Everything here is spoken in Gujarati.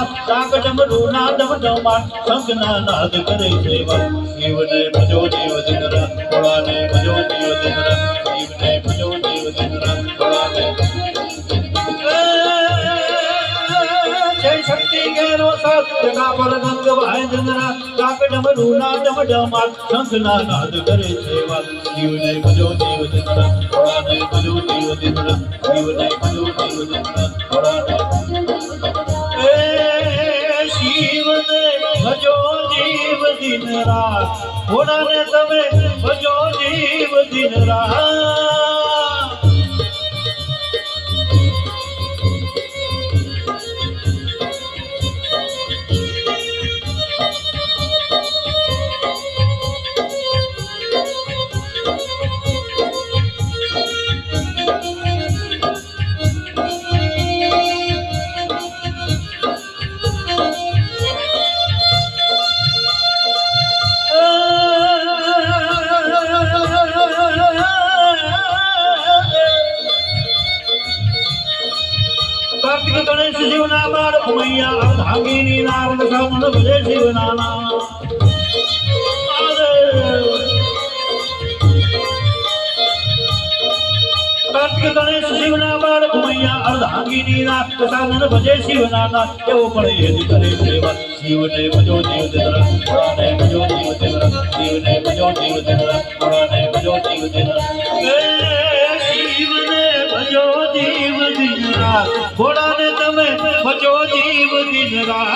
ડાક ડમરૂ ના ડમ ડમા શંખના નાદ કરે સેવા શિવને ભજો જીવ દિન રાત ભોળાને ભજો જીવ દિન રાત શિવને ભજો જીવ દિન રાત ભોળાને જય શક્તિ ગેરો સાથ જગા પર ગંગ વાય દિન રાત ડાક ડમરૂ ના ડમ ડમા શંખના નાદ કરે સેવા શિવને ભજો જીવ દિન રાત ભોળાને ભજો જીવ દિન રાત શિવને ભજો જીવ દિન રાત ભોળાને શિવને ભજો જીવ દિન રાત ભોળાને તમે ભજો જીવ દિન રાત કાર્તિક ગણેશ શિવના બાળ ભૂમૈયા ધાંગીની નારદ સામન ભજે શિવનાના કાર્તિક ગણેશ શિવના બાળ ભૂમૈયા અર્ધાંગીની નારદ સામન ભજે શિવનાના એવો પણ હેદ કરે સેવા શિવને ભજો જીવ દિન રાત ભોળાને ભજો જીવ દિન રાત શિવને ભજો જીવ દિન રાત ભોળાને ભજો જીવ દિન રાત શિવને ભજો જીવ દિન રાત ભોળાને તમે ભજો જીવ દિન રાત